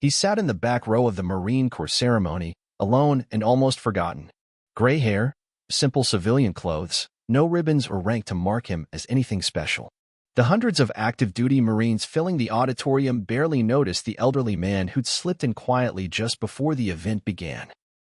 He sat in the back row of the Marine Corps ceremony, alone and almost forgotten. Gray hair, simple civilian clothes, no ribbons or rank to mark him as anything special. The hundreds of active-duty Marines filling the auditorium barely noticed the elderly man who'd slipped in quietly just before the event began.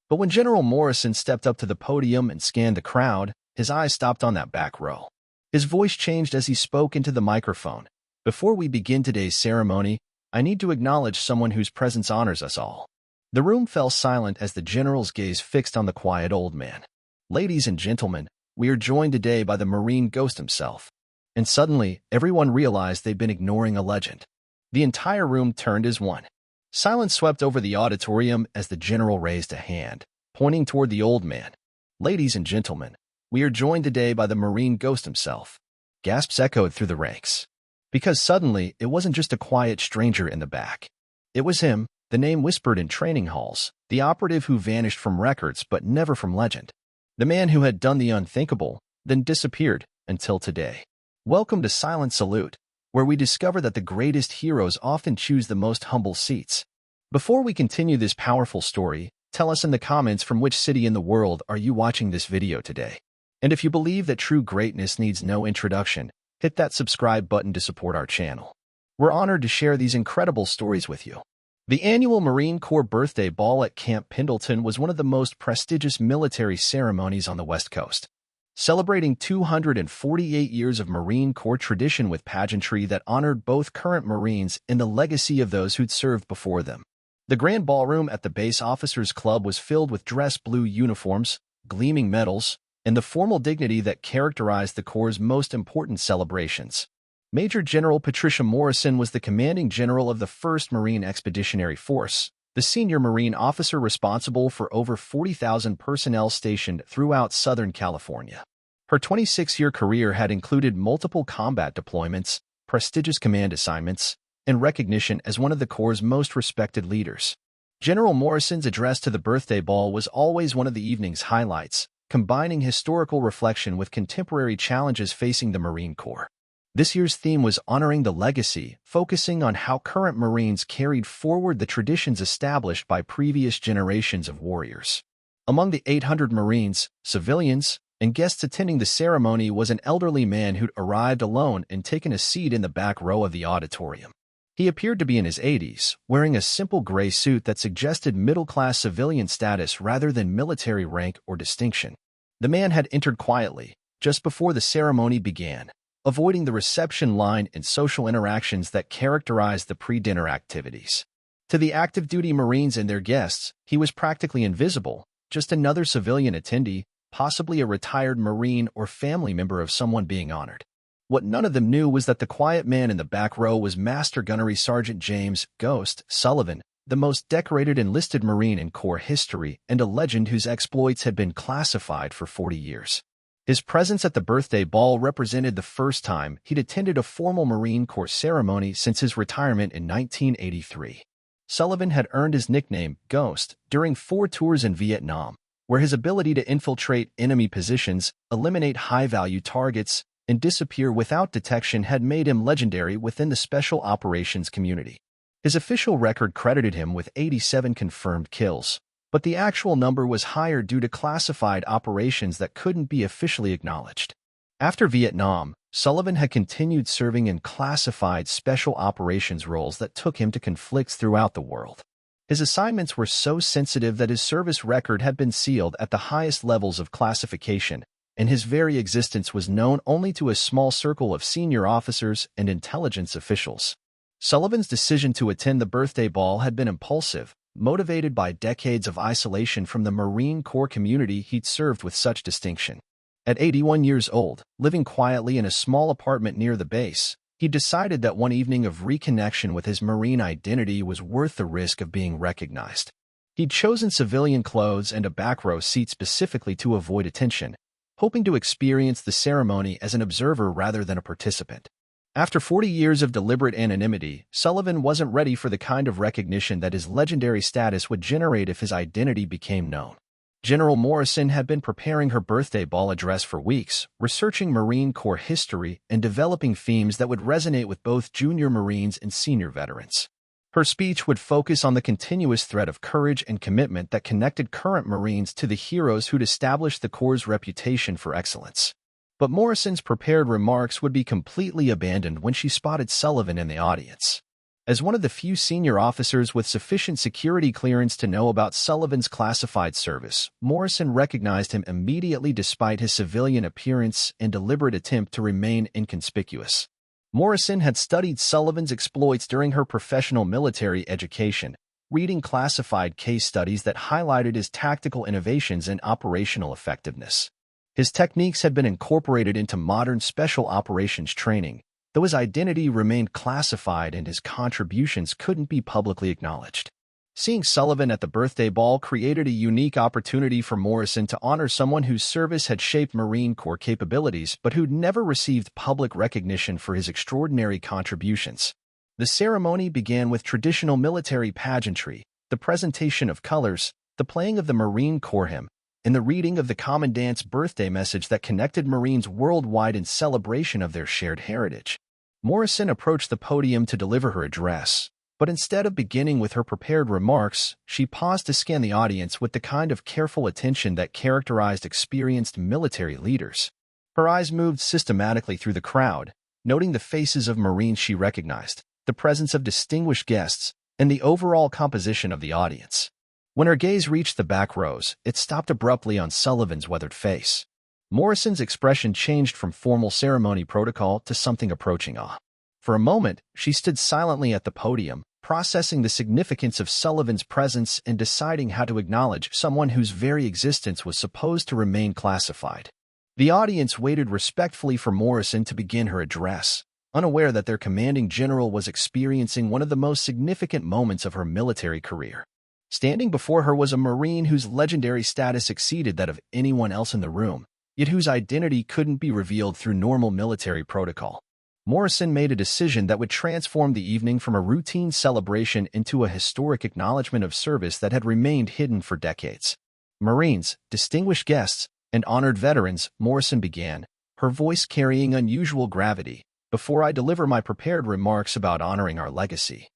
But when General Morrison stepped up to the podium and scanned the crowd, his eyes stopped on that back row. His voice changed as he spoke into the microphone. "Before we begin today's ceremony, I need to acknowledge someone whose presence honors us all." The room fell silent as the general's gaze fixed on the quiet old man. "Ladies and gentlemen, we are joined today by the Marine Ghost himself." And suddenly, everyone realized they'd been ignoring a legend. The entire room turned as one. Silence swept over the auditorium as the general raised a hand, pointing toward the old man. "Ladies and gentlemen, we are joined today by the Marine Ghost himself." Gasps echoed through the ranks. Because suddenly, it wasn't just a quiet stranger in the back. It was him, the name whispered in training halls, the operative who vanished from records but never from legend. The man who had done the unthinkable, then disappeared, until today. Welcome to Silent Salute, where we discover that the greatest heroes often choose the most humble seats. Before we continue this powerful story, tell us in the comments from which city in the world are you watching this video today. And if you believe that true greatness needs no introduction, hit that subscribe button to support our channel. We're honored to share these incredible stories with you. The annual Marine Corps Birthday Ball at Camp Pendleton was one of the most prestigious military ceremonies on the West Coast, celebrating 248 years of Marine Corps tradition with pageantry that honored both current Marines and the legacy of those who'd served before them. The grand ballroom at the Base Officers Club was filled with dress blue uniforms, gleaming medals, and the formal dignity that characterized the Corps' most important celebrations. Major General Patricia Morrison was the commanding general of the 1st Marine Expeditionary Force, the senior Marine officer responsible for over 40,000 personnel stationed throughout Southern California. Her 26-year career had included multiple combat deployments, prestigious command assignments, and recognition as one of the Corps' most respected leaders. General Morrison's address to the birthday ball was always one of the evening's highlights, combining historical reflection with contemporary challenges facing the Marine Corps. This year's theme was honoring the legacy, focusing on how current Marines carried forward the traditions established by previous generations of warriors. Among the 800 Marines, civilians, and guests attending the ceremony was an elderly man who'd arrived alone and taken a seat in the back row of the auditorium. He appeared to be in his 80s, wearing a simple gray suit that suggested middle-class civilian status rather than military rank or distinction. The man had entered quietly, just before the ceremony began, avoiding the reception line and social interactions that characterized the pre-dinner activities. To the active-duty Marines and their guests, he was practically invisible, just another civilian attendee, possibly a retired Marine or family member of someone being honored. What none of them knew was that the quiet man in the back row was Master Gunnery Sergeant James "Ghost" Sullivan, the most decorated enlisted Marine in Corps history and a legend whose exploits had been classified for 40 years. His presence at the birthday ball represented the first time he'd attended a formal Marine Corps ceremony since his retirement in 1983. Sullivan had earned his nickname, Ghost, during 4 tours in Vietnam, where his ability to infiltrate enemy positions, eliminate high-value targets, and disappear without detection had made him legendary within the special operations community. His official record credited him with 87 confirmed kills, but the actual number was higher due to classified operations that couldn't be officially acknowledged. After Vietnam, Sullivan had continued serving in classified special operations roles that took him to conflicts throughout the world. His assignments were so sensitive that his service record had been sealed at the highest levels of classification, and his very existence was known only to a small circle of senior officers and intelligence officials. Sullivan's decision to attend the birthday ball had been impulsive, motivated by decades of isolation from the Marine Corps community he'd served with such distinction. At 81 years old, living quietly in a small apartment near the base, he decided that one evening of reconnection with his Marine identity was worth the risk of being recognized. He'd chosen civilian clothes and a back row seat specifically to avoid attention, hoping to experience the ceremony as an observer rather than a participant. After 40 years of deliberate anonymity, Sullivan wasn't ready for the kind of recognition that his legendary status would generate if his identity became known. General Morrison had been preparing her birthday ball address for weeks, researching Marine Corps history and developing themes that would resonate with both junior Marines and senior veterans. Her speech would focus on the continuous thread of courage and commitment that connected current Marines to the heroes who'd established the Corps' reputation for excellence. But Morrison's prepared remarks would be completely abandoned when she spotted Sullivan in the audience. As one of the few senior officers with sufficient security clearance to know about Sullivan's classified service, Morrison recognized him immediately despite his civilian appearance and deliberate attempt to remain inconspicuous. Morrison had studied Sullivan's exploits during her professional military education, reading classified case studies that highlighted his tactical innovations and operational effectiveness. His techniques had been incorporated into modern special operations training, though his identity remained classified and his contributions couldn't be publicly acknowledged. Seeing Sullivan at the birthday ball created a unique opportunity for Morrison to honor someone whose service had shaped Marine Corps capabilities but who'd never received public recognition for his extraordinary contributions. The ceremony began with traditional military pageantry, the presentation of colors, the playing of the Marine Corps hymn, and the reading of the Commandant's birthday message that connected Marines worldwide in celebration of their shared heritage. Morrison approached the podium to deliver her address, but instead of beginning with her prepared remarks, she paused to scan the audience with the kind of careful attention that characterized experienced military leaders. Her eyes moved systematically through the crowd, noting the faces of Marines she recognized, the presence of distinguished guests, and the overall composition of the audience. When her gaze reached the back rows, it stopped abruptly on Sullivan's weathered face. Morrison's expression changed from formal ceremony protocol to something approaching awe. For a moment, she stood silently at the podium, processing the significance of Sullivan's presence and deciding how to acknowledge someone whose very existence was supposed to remain classified. The audience waited respectfully for Morrison to begin her address, unaware that their commanding general was experiencing one of the most significant moments of her military career. Standing before her was a Marine whose legendary status exceeded that of anyone else in the room, yet whose identity couldn't be revealed through normal military protocol. Morrison made a decision that would transform the evening from a routine celebration into a historic acknowledgement of service that had remained hidden for decades. Marines, distinguished guests, and honored veterans, Morrison began, her voice carrying unusual gravity. Before I deliver my prepared remarks about honoring our legacy,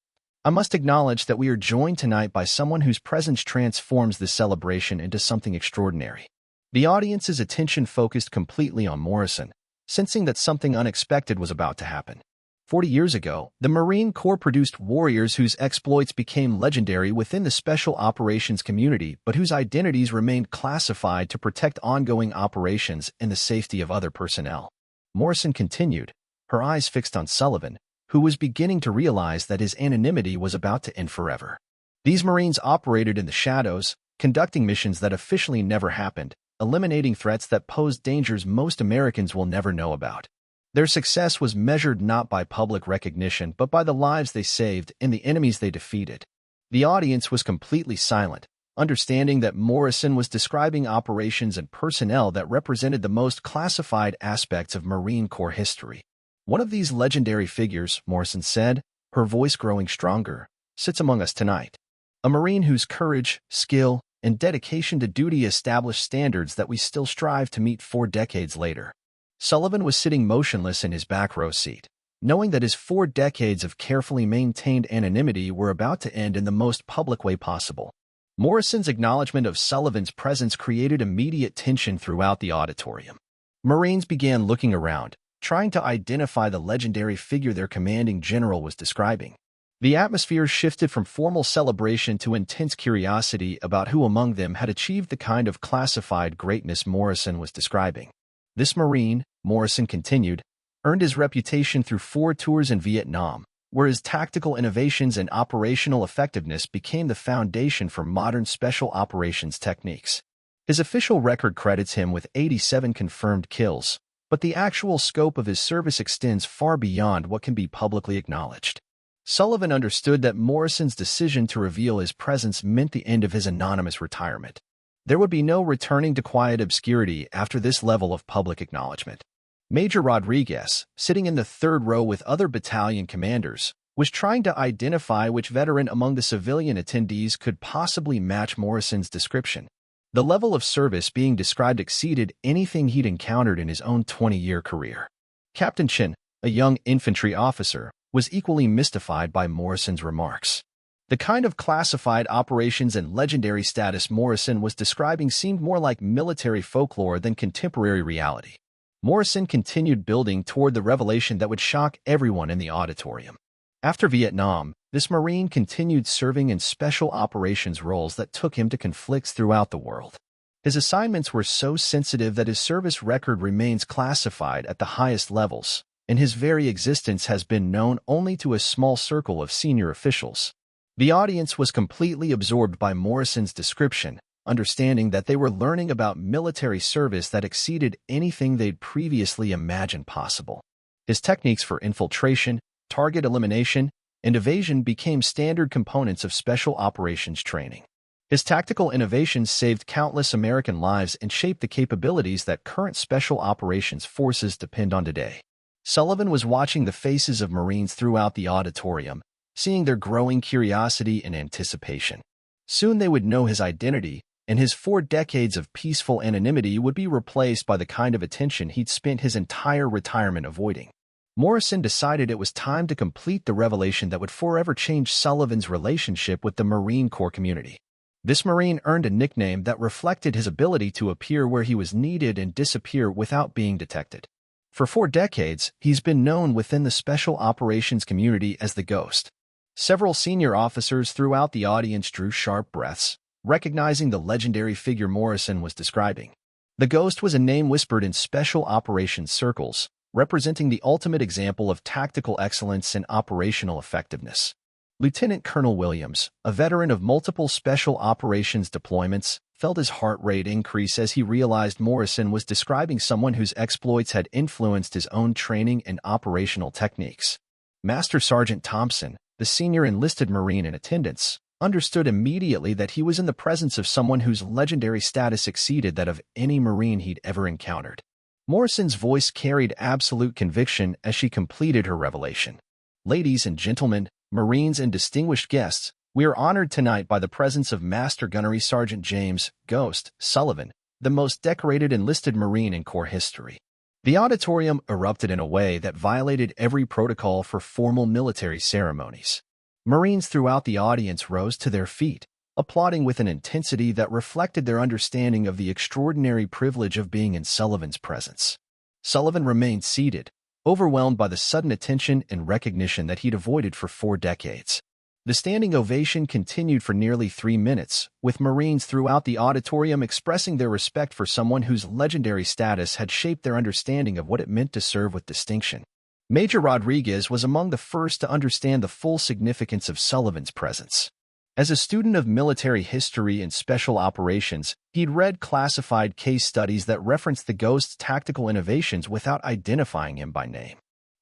I must acknowledge that we are joined tonight by someone whose presence transforms this celebration into something extraordinary. The audience's attention focused completely on Morrison, sensing that something unexpected was about to happen. 40 years ago, the Marine Corps produced warriors whose exploits became legendary within the special operations community but whose identities remained classified to protect ongoing operations and the safety of other personnel. Morrison continued, her eyes fixed on Sullivan, who was beginning to realize that his anonymity was about to end forever. These Marines operated in the shadows, conducting missions that officially never happened, eliminating threats that posed dangers most Americans will never know about. Their success was measured not by public recognition but by the lives they saved and the enemies they defeated. The audience was completely silent, understanding that Morrison was describing operations and personnel that represented the most classified aspects of Marine Corps history. One of these legendary figures, Morrison said, her voice growing stronger, sits among us tonight. A Marine whose courage, skill, and dedication to duty established standards that we still strive to meet 4 decades later. Sullivan was sitting motionless in his back row seat, knowing that his 4 decades of carefully maintained anonymity were about to end in the most public way possible. Morrison's acknowledgement of Sullivan's presence created immediate tension throughout the auditorium. Marines began looking around, trying to identify the legendary figure their commanding general was describing. The atmosphere shifted from formal celebration to intense curiosity about who among them had achieved the kind of classified greatness Morrison was describing. This Marine, Morrison continued, earned his reputation through 4 tours in Vietnam, where his tactical innovations and operational effectiveness became the foundation for modern special operations techniques. His official record credits him with 87 confirmed kills, but the actual scope of his service extends far beyond what can be publicly acknowledged. Sullivan understood that Morrison's decision to reveal his presence meant the end of his anonymous retirement. There would be no returning to quiet obscurity after this level of public acknowledgement. Major Rodriguez, sitting in the 3rd row with other battalion commanders, was trying to identify which veteran among the civilian attendees could possibly match Morrison's description. The level of service being described exceeded anything he'd encountered in his own 20-year career. Captain Chin, a young infantry officer, was equally mystified by Morrison's remarks. The kind of classified operations and legendary status Morrison was describing seemed more like military folklore than contemporary reality. Morrison continued building toward the revelation that would shock everyone in the auditorium. After Vietnam, this Marine continued serving in special operations roles that took him to conflicts throughout the world. His assignments were so sensitive that his service record remains classified at the highest levels, and his very existence has been known only to a small circle of senior officials. The audience was completely absorbed by Morrison's description, understanding that they were learning about military service that exceeded anything they'd previously imagined possible. His techniques for infiltration, target elimination, and evasion became standard components of special operations training. His tactical innovations saved countless American lives and shaped the capabilities that current special operations forces depend on today. Sullivan was watching the faces of Marines throughout the auditorium, seeing their growing curiosity and anticipation. Soon they would know his identity, and his 4 decades of peaceful anonymity would be replaced by the kind of attention he'd spent his entire retirement avoiding. Morrison decided it was time to complete the revelation that would forever change Sullivan's relationship with the Marine Corps community. This Marine earned a nickname that reflected his ability to appear where he was needed and disappear without being detected. For 4 decades, he's been known within the special operations community as the Ghost. Several senior officers throughout the audience drew sharp breaths, recognizing the legendary figure Morrison was describing. The Ghost was a name whispered in special operations circles, representing the ultimate example of tactical excellence and operational effectiveness. Lieutenant Colonel Williams, a veteran of multiple special operations deployments, felt his heart rate increase as he realized Morrison was describing someone whose exploits had influenced his own training and operational techniques. Master Sergeant Thompson, the senior enlisted Marine in attendance, understood immediately that he was in the presence of someone whose legendary status exceeded that of any Marine he'd ever encountered. Morrison's voice carried absolute conviction as she completed her revelation. Ladies and gentlemen, Marines and distinguished guests, we are honored tonight by the presence of Master Gunnery Sergeant James Ghost Sullivan, the most decorated enlisted Marine in Corps history. The auditorium erupted in a way that violated every protocol for formal military ceremonies. Marines throughout the audience rose to their feet, applauding with an intensity that reflected their understanding of the extraordinary privilege of being in Sullivan's presence. Sullivan remained seated, overwhelmed by the sudden attention and recognition that he'd avoided for 4 decades. The standing ovation continued for nearly 3 minutes, with Marines throughout the auditorium expressing their respect for someone whose legendary status had shaped their understanding of what it meant to serve with distinction. Major Rodriguez was among the first to understand the full significance of Sullivan's presence. As a student of military history and special operations, he'd read classified case studies that referenced the Ghost's tactical innovations without identifying him by name.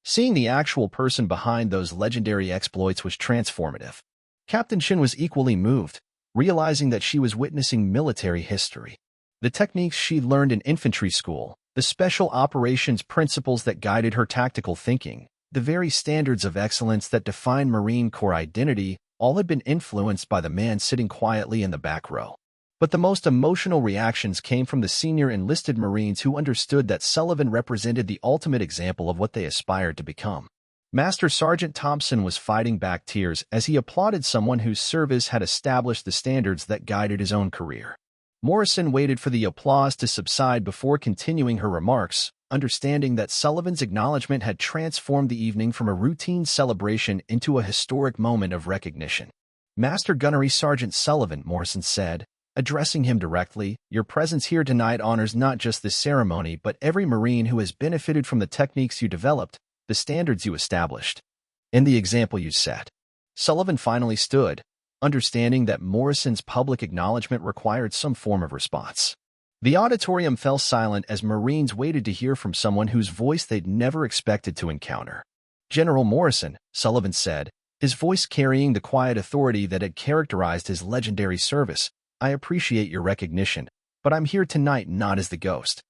Seeing the actual person behind those legendary exploits was transformative. Captain Shin was equally moved, realizing that she was witnessing military history. The techniques she'd learned in infantry school, the special operations principles that guided her tactical thinking, the very standards of excellence that define Marine Corps identity, all had been influenced by the man sitting quietly in the back row. But the most emotional reactions came from the senior enlisted Marines who understood that Sullivan represented the ultimate example of what they aspired to become. Master Sergeant Thompson was fighting back tears as he applauded someone whose service had established the standards that guided his own career. Morrison waited for the applause to subside before continuing her remarks, understanding that Sullivan's acknowledgement had transformed the evening from a routine celebration into a historic moment of recognition. Master Gunnery Sergeant Sullivan, Morrison said, addressing him directly, your presence here tonight honors not just this ceremony but every Marine who has benefited from the techniques you developed, the standards you established, and the example you set. Sullivan finally stood, understanding that Morrison's public acknowledgement required some form of response. The auditorium fell silent as Marines waited to hear from someone whose voice they'd never expected to encounter. General Morrison, Sullivan said, his voice carrying the quiet authority that had characterized his legendary service, I appreciate your recognition, but I'm here tonight not as the Ghost,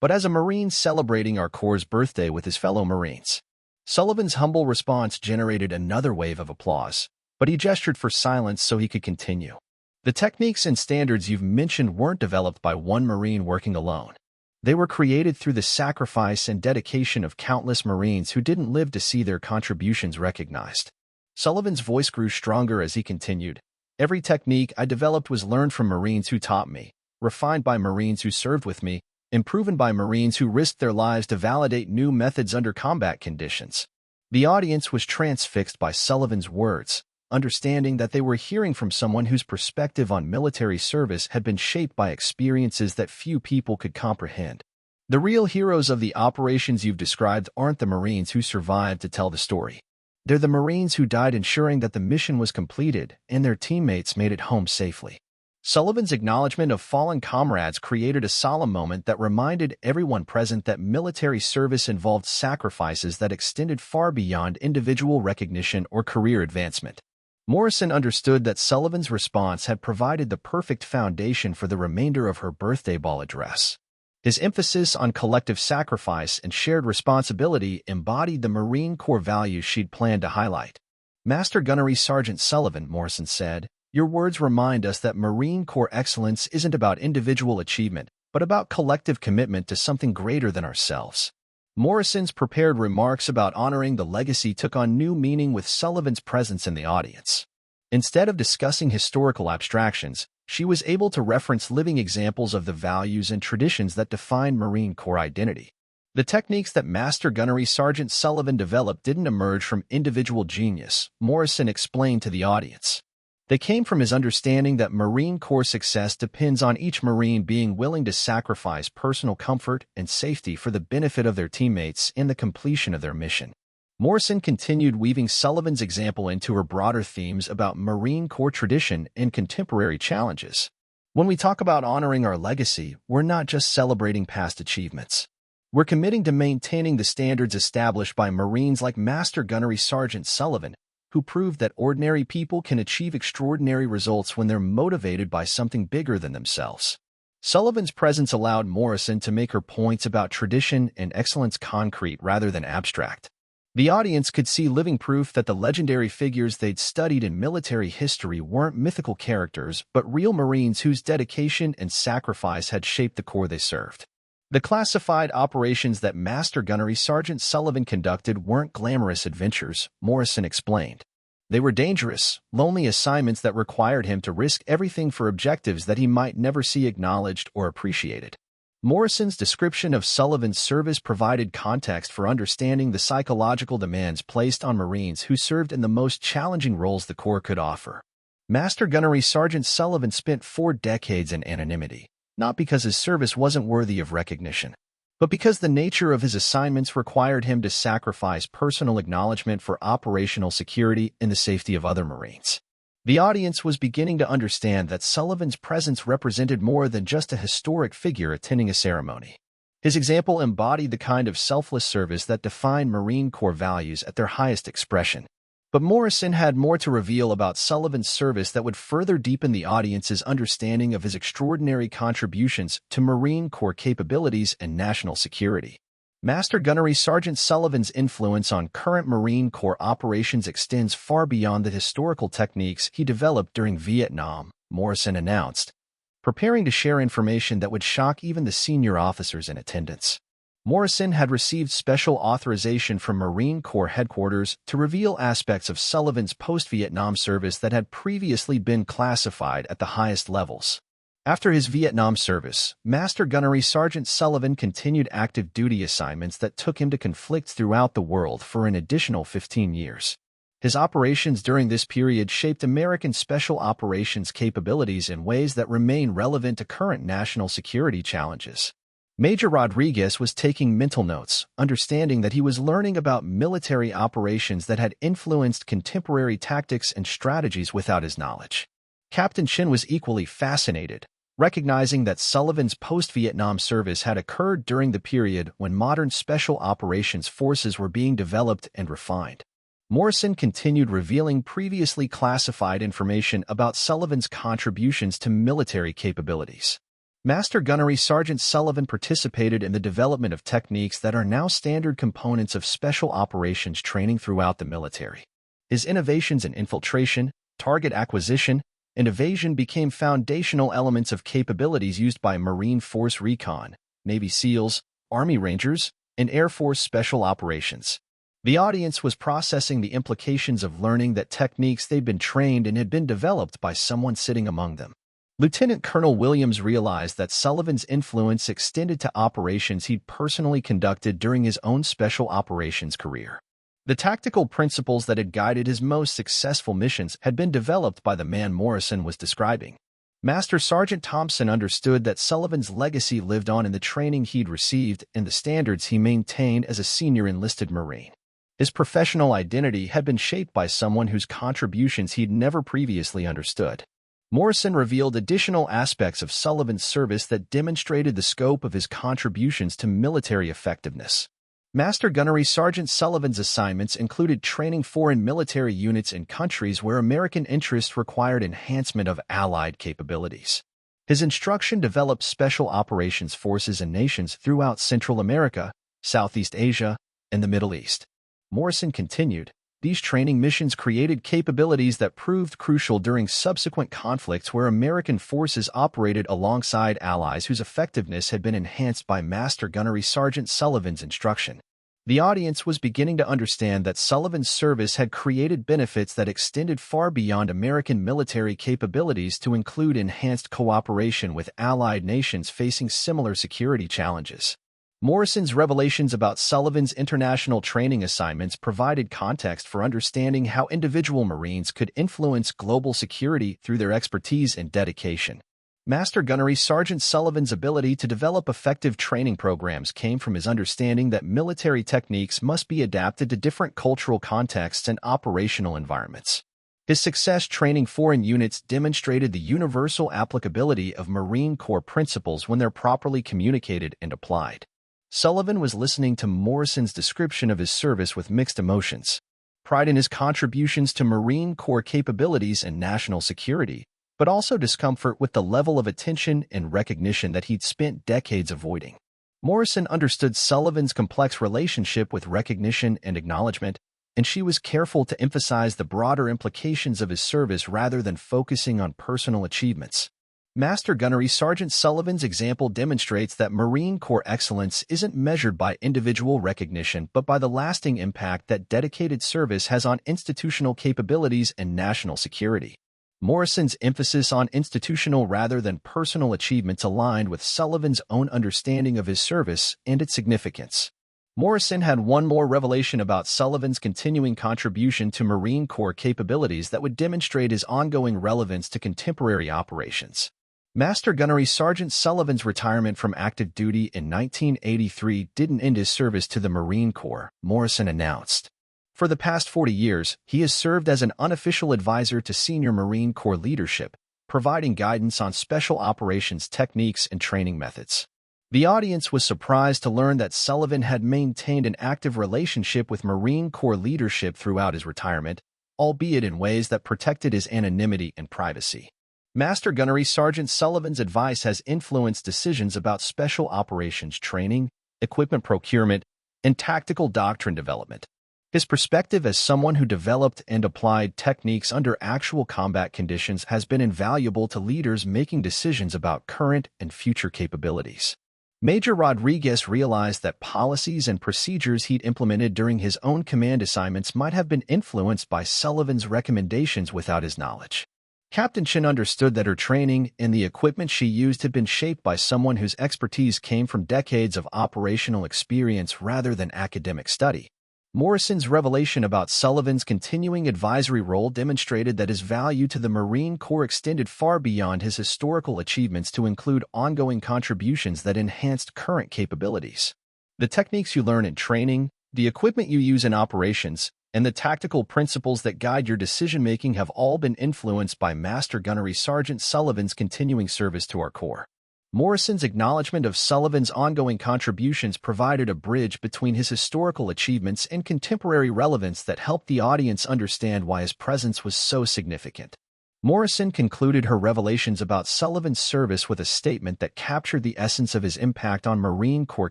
but as a Marine celebrating our Corps' birthday with his fellow Marines. Sullivan's humble response generated another wave of applause, but he gestured for silence so he could continue. The techniques and standards you've mentioned weren't developed by one Marine working alone. They were created through the sacrifice and dedication of countless Marines who didn't live to see their contributions recognized. Sullivan's voice grew stronger as he continued. Every technique I developed was learned from Marines who taught me, refined by Marines who served with me, improved by Marines who risked their lives to validate new methods under combat conditions. The audience was transfixed by Sullivan's words, understanding that they were hearing from someone whose perspective on military service had been shaped by experiences that few people could comprehend. The real heroes of the operations you've described aren't the Marines who survived to tell the story. They're the Marines who died ensuring that the mission was completed and their teammates made it home safely. Sullivan's acknowledgement of fallen comrades created a solemn moment that reminded everyone present that military service involved sacrifices that extended far beyond individual recognition or career advancement. Morrison understood that Sullivan's response had provided the perfect foundation for the remainder of her birthday ball address. His emphasis on collective sacrifice and shared responsibility embodied the Marine Corps values she'd planned to highlight. Master Gunnery Sergeant Sullivan, Morrison said, "Your words remind us that Marine Corps excellence isn't about individual achievement, but about collective commitment to something greater than ourselves." Morrison's prepared remarks about honoring the legacy took on new meaning with Sullivan's presence in the audience. Instead of discussing historical abstractions, she was able to reference living examples of the values and traditions that define Marine Corps identity. The techniques that Master Gunnery Sergeant Sullivan developed didn't emerge from individual genius, Morrison explained to the audience. They came from his understanding that Marine Corps success depends on each Marine being willing to sacrifice personal comfort and safety for the benefit of their teammates and the completion of their mission. Morrison continued weaving Sullivan's example into her broader themes about Marine Corps tradition and contemporary challenges. When we talk about honoring our legacy, we're not just celebrating past achievements. We're committing to maintaining the standards established by Marines like Master Gunnery Sergeant Sullivan, who proved that ordinary people can achieve extraordinary results when they're motivated by something bigger than themselves. Sullivan's presence allowed Morrison to make her points about tradition and excellence concrete rather than abstract. The audience could see living proof that the legendary figures they'd studied in military history weren't mythical characters but real Marines whose dedication and sacrifice had shaped the Corps they served. The classified operations that Master Gunnery Sergeant Sullivan conducted weren't glamorous adventures, Morrison explained. They were dangerous, lonely assignments that required him to risk everything for objectives that he might never see acknowledged or appreciated. Morrison's description of Sullivan's service provided context for understanding the psychological demands placed on Marines who served in the most challenging roles the Corps could offer. Master Gunnery Sergeant Sullivan spent 4 decades in anonymity, not because his service wasn't worthy of recognition, but because the nature of his assignments required him to sacrifice personal acknowledgement for operational security and the safety of other Marines. The audience was beginning to understand that Sullivan's presence represented more than just a historic figure attending a ceremony. His example embodied the kind of selfless service that defined Marine Corps values at their highest expression. But Morrison had more to reveal about Sullivan's service that would further deepen the audience's understanding of his extraordinary contributions to Marine Corps capabilities and national security. Master Gunnery Sergeant Sullivan's influence on current Marine Corps operations extends far beyond the historical techniques he developed during Vietnam, Morrison announced, preparing to share information that would shock even the senior officers in attendance. Morrison had received special authorization from Marine Corps headquarters to reveal aspects of Sullivan's post-Vietnam service that had previously been classified at the highest levels. After his Vietnam service, Master Gunnery Sergeant Sullivan continued active duty assignments that took him to conflicts throughout the world for an additional 15 years. His operations during this period shaped American special operations capabilities in ways that remain relevant to current national security challenges. Major Rodriguez was taking mental notes, understanding that he was learning about military operations that had influenced contemporary tactics and strategies without his knowledge. Captain Chin was equally fascinated, recognizing that Sullivan's post-Vietnam service had occurred during the period when modern special operations forces were being developed and refined. Morrison continued revealing previously classified information about Sullivan's contributions to military capabilities. Master Gunnery Sergeant Sullivan participated in the development of techniques that are now standard components of special operations training throughout the military. His innovations in infiltration, target acquisition, and evasion became foundational elements of capabilities used by Marine Force Recon, Navy SEALs, Army Rangers, and Air Force Special Operations. The audience was processing the implications of learning that techniques they'd been trained in had been developed by someone sitting among them. Lieutenant Colonel Williams realized that Sullivan's influence extended to operations he'd personally conducted during his own special operations career. The tactical principles that had guided his most successful missions had been developed by the man Morrison was describing. Master Sergeant Thompson understood that Sullivan's legacy lived on in the training he'd received and the standards he maintained as a senior enlisted Marine. His professional identity had been shaped by someone whose contributions he'd never previously understood. Morrison revealed additional aspects of Sullivan's service that demonstrated the scope of his contributions to military effectiveness. Master Gunnery Sergeant Sullivan's assignments included training foreign military units in countries where American interests required enhancement of Allied capabilities. His instruction developed special operations forces in nations throughout Central America, Southeast Asia, and the Middle East. Morrison continued, these training missions created capabilities that proved crucial during subsequent conflicts where American forces operated alongside allies whose effectiveness had been enhanced by Master Gunnery Sergeant Sullivan's instruction. The audience was beginning to understand that Sullivan's service had created benefits that extended far beyond American military capabilities to include enhanced cooperation with allied nations facing similar security challenges. Morrison's revelations about Sullivan's international training assignments provided context for understanding how individual Marines could influence global security through their expertise and dedication. Master Gunnery Sergeant Sullivan's ability to develop effective training programs came from his understanding that military techniques must be adapted to different cultural contexts and operational environments. His success training foreign units demonstrated the universal applicability of Marine Corps principles when they're properly communicated and applied. Sullivan was listening to Morrison's description of his service with mixed emotions. Pride in his contributions to Marine Corps capabilities and national security, but also discomfort with the level of attention and recognition that he'd spent decades avoiding. Morrison understood Sullivan's complex relationship with recognition and acknowledgement, and she was careful to emphasize the broader implications of his service rather than focusing on personal achievements. Master Gunnery Sergeant Sullivan's example demonstrates that Marine Corps excellence isn't measured by individual recognition but by the lasting impact that dedicated service has on institutional capabilities and national security. Morrison's emphasis on institutional rather than personal achievements aligned with Sullivan's own understanding of his service and its significance. Morrison had one more revelation about Sullivan's continuing contribution to Marine Corps capabilities that would demonstrate his ongoing relevance to contemporary operations. Master Gunnery Sergeant Sullivan's retirement from active duty in 1983 didn't end his service to the Marine Corps, Morrison announced. For the past 40 years, he has served as an unofficial advisor to senior Marine Corps leadership, providing guidance on special operations techniques and training methods. The audience was surprised to learn that Sullivan had maintained an active relationship with Marine Corps leadership throughout his retirement, albeit in ways that protected his anonymity and privacy. Master Gunnery Sergeant Sullivan's advice has influenced decisions about special operations training, equipment procurement, and tactical doctrine development. His perspective as someone who developed and applied techniques under actual combat conditions has been invaluable to leaders making decisions about current and future capabilities. Major Rodriguez realized that policies and procedures he'd implemented during his own command assignments might have been influenced by Sullivan's recommendations without his knowledge. Captain Chin understood that her training and the equipment she used had been shaped by someone whose expertise came from decades of operational experience rather than academic study. Morrison's revelation about Sullivan's continuing advisory role demonstrated that his value to the Marine Corps extended far beyond his historical achievements to include ongoing contributions that enhanced current capabilities. The techniques you learn in training, the equipment you use in operations, and the tactical principles that guide your decision-making have all been influenced by Master Gunnery Sergeant Sullivan's continuing service to our Corps. Morrison's acknowledgement of Sullivan's ongoing contributions provided a bridge between his historical achievements and contemporary relevance that helped the audience understand why his presence was so significant. Morrison concluded her revelations about Sullivan's service with a statement that captured the essence of his impact on Marine Corps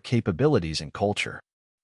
capabilities and culture.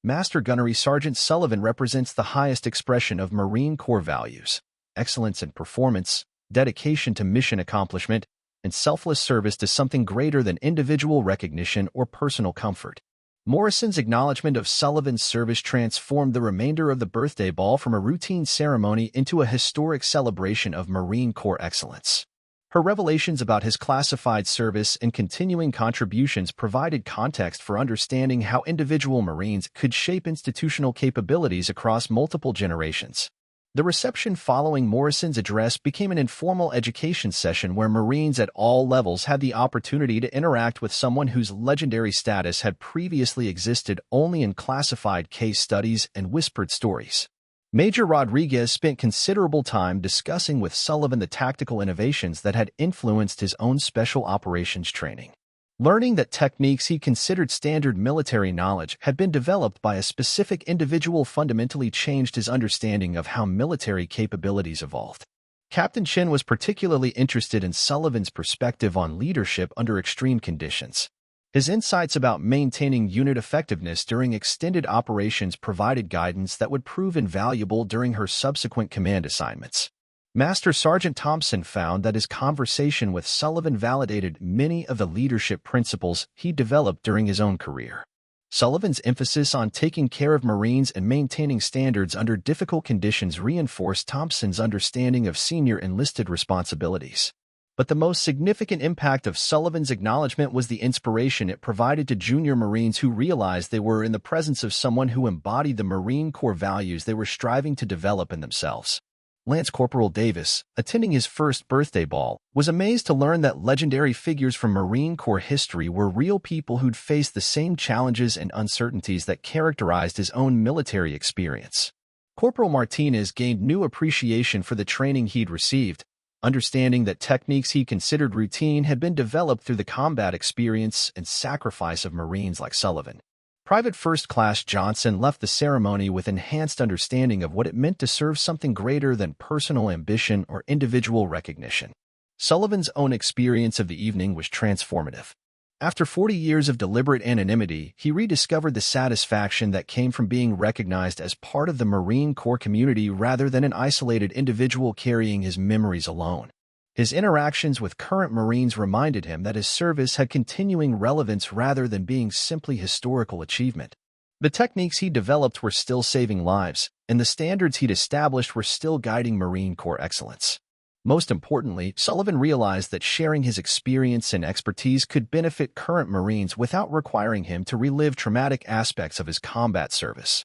Master Gunnery Sergeant Sullivan represents the highest expression of Marine Corps values: excellence in performance, dedication to mission accomplishment, and selfless service to something greater than individual recognition or personal comfort. Morrison's acknowledgement of Sullivan's service transformed the remainder of the birthday ball from a routine ceremony into a historic celebration of Marine Corps excellence. Her revelations about his classified service and continuing contributions provided context for understanding how individual Marines could shape institutional capabilities across multiple generations. The reception following Morrison's address became an informal education session where Marines at all levels had the opportunity to interact with someone whose legendary status had previously existed only in classified case studies and whispered stories. Major Rodriguez spent considerable time discussing with Sullivan the tactical innovations that had influenced his own special operations training. Learning that techniques he considered standard military knowledge had been developed by a specific individual fundamentally changed his understanding of how military capabilities evolved. Captain Chin was particularly interested in Sullivan's perspective on leadership under extreme conditions. His insights about maintaining unit effectiveness during extended operations provided guidance that would prove invaluable during her subsequent command assignments. Master Sergeant Thompson found that his conversation with Sullivan validated many of the leadership principles he developed during his own career. Sullivan's emphasis on taking care of Marines and maintaining standards under difficult conditions reinforced Thompson's understanding of senior enlisted responsibilities. But the most significant impact of Sullivan's acknowledgement was the inspiration it provided to junior Marines who realized they were in the presence of someone who embodied the Marine Corps values they were striving to develop in themselves. Lance Corporal Davis, attending his first birthday ball, was amazed to learn that legendary figures from Marine Corps history were real people who'd faced the same challenges and uncertainties that characterized his own military experience. Corporal Martinez gained new appreciation for the training he'd received, understanding that techniques he considered routine had been developed through the combat experience and sacrifice of Marines like Sullivan. Private First Class Johnson left the ceremony with enhanced understanding of what it meant to serve something greater than personal ambition or individual recognition. Sullivan's own experience of the evening was transformative. After 40 years of deliberate anonymity, he rediscovered the satisfaction that came from being recognized as part of the Marine Corps community rather than an isolated individual carrying his memories alone. His interactions with current Marines reminded him that his service had continuing relevance rather than being simply historical achievement. The techniques he developed were still saving lives, and the standards he'd established were still guiding Marine Corps excellence. Most importantly, Sullivan realized that sharing his experience and expertise could benefit current Marines without requiring him to relive traumatic aspects of his combat service.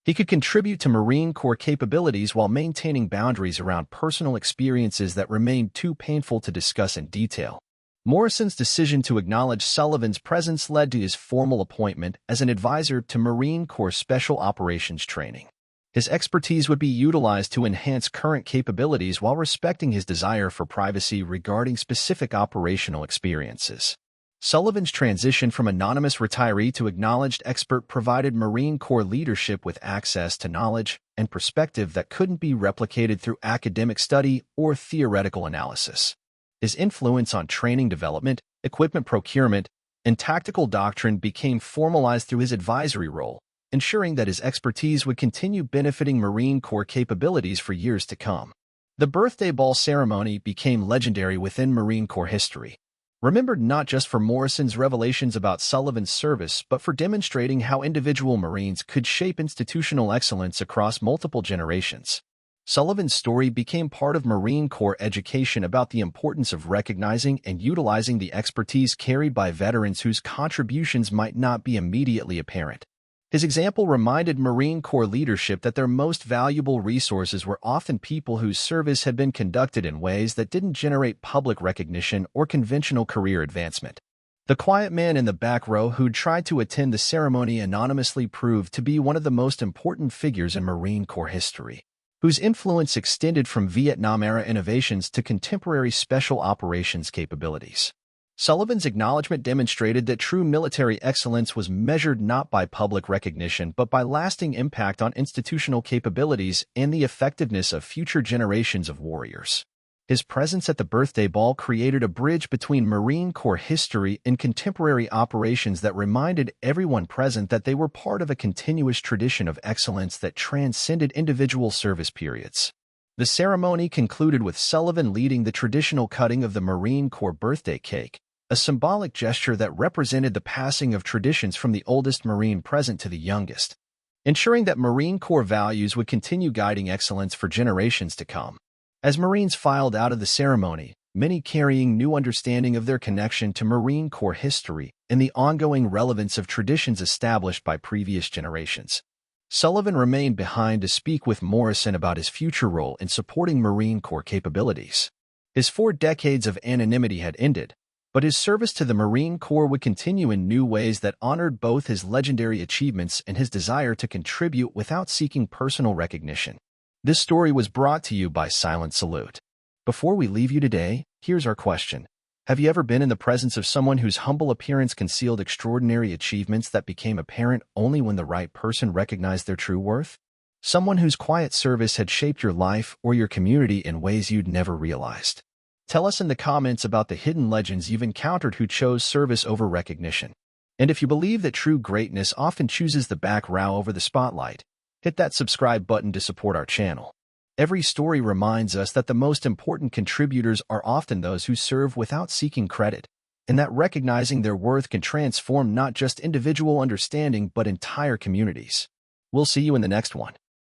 He could contribute to Marine Corps capabilities while maintaining boundaries around personal experiences that remained too painful to discuss in detail. Morrison's decision to acknowledge Sullivan's presence led to his formal appointment as an advisor to Marine Corps Special Operations Training. His expertise would be utilized to enhance current capabilities while respecting his desire for privacy regarding specific operational experiences. Sullivan's transition from anonymous retiree to acknowledged expert provided Marine Corps leadership with access to knowledge and perspective that couldn't be replicated through academic study or theoretical analysis. His influence on training development, equipment procurement, and tactical doctrine became formalized through his advisory role, ensuring that his expertise would continue benefiting Marine Corps capabilities for years to come. The birthday ball ceremony became legendary within Marine Corps history, remembered not just for Morrison's revelations about Sullivan's service but for demonstrating how individual Marines could shape institutional excellence across multiple generations. Sullivan's story became part of Marine Corps education about the importance of recognizing and utilizing the expertise carried by veterans whose contributions might not be immediately apparent. His example reminded Marine Corps leadership that their most valuable resources were often people whose service had been conducted in ways that didn't generate public recognition or conventional career advancement. The quiet man in the back row who'd tried to attend the ceremony anonymously proved to be one of the most important figures in Marine Corps history, whose influence extended from Vietnam-era innovations to contemporary special operations capabilities. Sullivan's acknowledgement demonstrated that true military excellence was measured not by public recognition but by lasting impact on institutional capabilities and the effectiveness of future generations of warriors. His presence at the birthday ball created a bridge between Marine Corps history and contemporary operations that reminded everyone present that they were part of a continuous tradition of excellence that transcended individual service periods. The ceremony concluded with Sullivan leading the traditional cutting of the Marine Corps birthday cake, a symbolic gesture that represented the passing of traditions from the oldest Marine present to the youngest, ensuring that Marine Corps values would continue guiding excellence for generations to come. As Marines filed out of the ceremony, many carrying new understanding of their connection to Marine Corps history and the ongoing relevance of traditions established by previous generations. Sullivan remained behind to speak with Morrison about his future role in supporting Marine Corps capabilities. His 4 decades of anonymity had ended, but his service to the Marine Corps would continue in new ways that honored both his legendary achievements and his desire to contribute without seeking personal recognition. This story was brought to you by Silent Salute. Before we leave you today, here's our question. Have you ever been in the presence of someone whose humble appearance concealed extraordinary achievements that became apparent only when the right person recognized their true worth? Someone whose quiet service had shaped your life or your community in ways you'd never realized. Tell us in the comments about the hidden legends you've encountered who chose service over recognition. And if you believe that true greatness often chooses the back row over the spotlight, hit that subscribe button to support our channel. Every story reminds us that the most important contributors are often those who serve without seeking credit, and that recognizing their worth can transform not just individual understanding but entire communities. We'll see you in the next one.